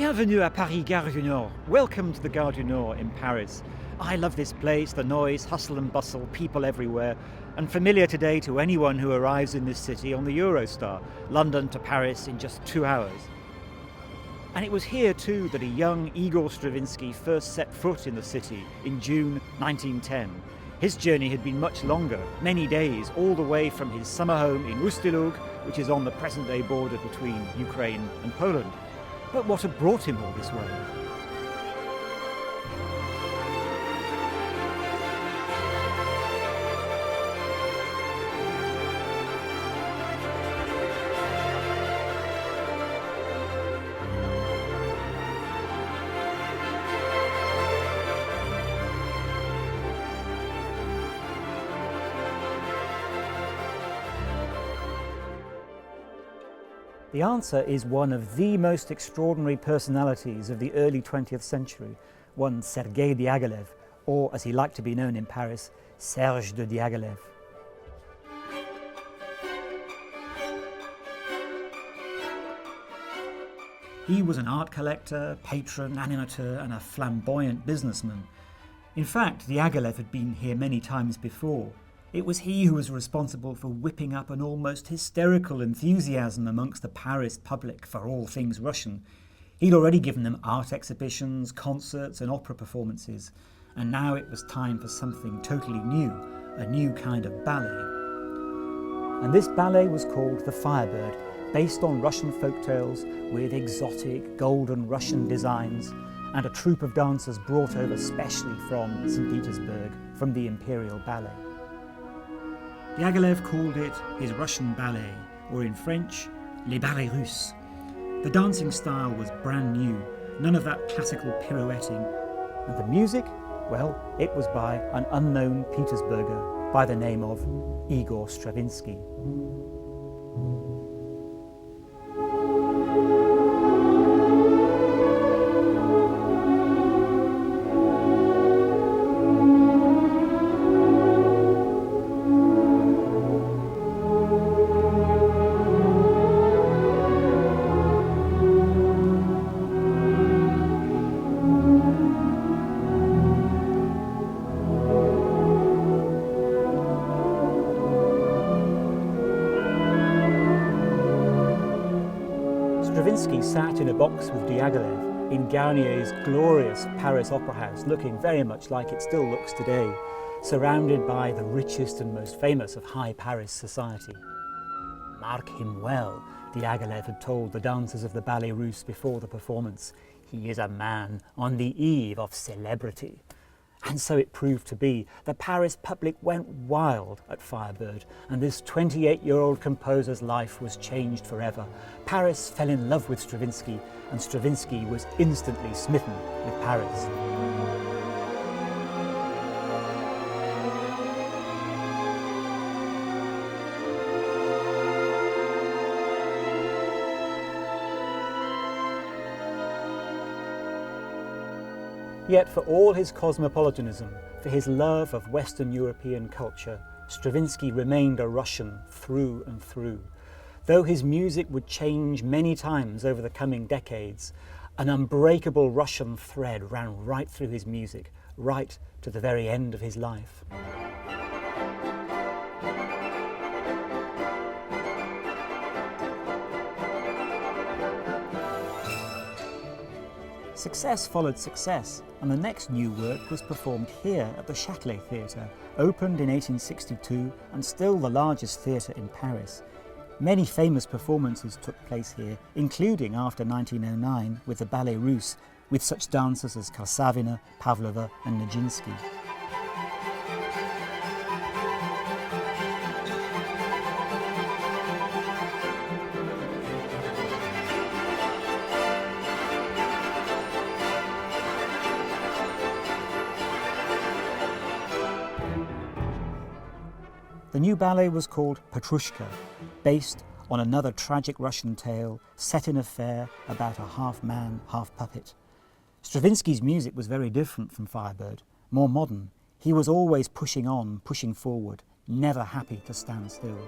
Bienvenue à Paris Gare du Nord. Welcome to the Gare du Nord in Paris. I love this place, the noise, hustle and bustle, people everywhere, and familiar today to anyone who arrives in this city on the Eurostar, London to Paris in just 2 hours. And it was here too that a young Igor Stravinsky first set foot in the city in June 1910. His journey had been much longer, many days, all the way from his summer home in Ust-Ilug, which is on the present-day border between Ukraine and Poland. But what had brought him all this way? The answer is one of the most extraordinary personalities of the early 20th century, one Sergei Diaghilev, or as he liked to be known in Paris, Serge de Diaghilev. He was an art collector, patron, animateur, and a flamboyant businessman. In fact, Diaghilev had been here many times before. It was he who was responsible for whipping up an almost hysterical enthusiasm amongst the Paris public for all things Russian. He'd already given them art exhibitions, concerts and opera performances, and now it was time for something totally new, a new kind of ballet. And this ballet was called the Firebird, based on Russian folktales with exotic golden Russian designs, and a troupe of dancers brought over specially from St. Petersburg, from the Imperial Ballet. Diaghilev called it his Russian ballet, or in French, les ballets russes. The dancing style was brand new, none of that classical pirouetting. And the music, well, it was by an unknown Petersburger by the name of Igor Stravinsky. Stravinsky sat in a box with Diaghilev in Garnier's glorious Paris Opera House, looking very much like it still looks today, surrounded by the richest and most famous of high Paris society. "Mark him well," Diaghilev had told the dancers of the Ballet Russe before the performance. "He is a man on the eve of celebrity." And so it proved to be. The Paris public went wild at Firebird, and this 28-year-old composer's life was changed forever. Paris fell in love with Stravinsky, and Stravinsky was instantly smitten with Paris. Yet for all his cosmopolitanism, for his love of Western European culture, Stravinsky remained a Russian through and through. Though his music would change many times over the coming decades, an unbreakable Russian thread ran right through his music, right to the very end of his life. Success followed success, and the next new work was performed here at the Châtelet Theatre, opened in 1862 and still the largest theatre in Paris. Many famous performances took place here, including after 1909 with the Ballet Russe, with such dancers as Karsavina, Pavlova and Nijinsky. The new ballet was called Petrushka, based on another tragic Russian tale set in a fair about a half-man, half-puppet. Stravinsky's music was very different from Firebird, more modern. He was always pushing on, pushing forward, never happy to stand still.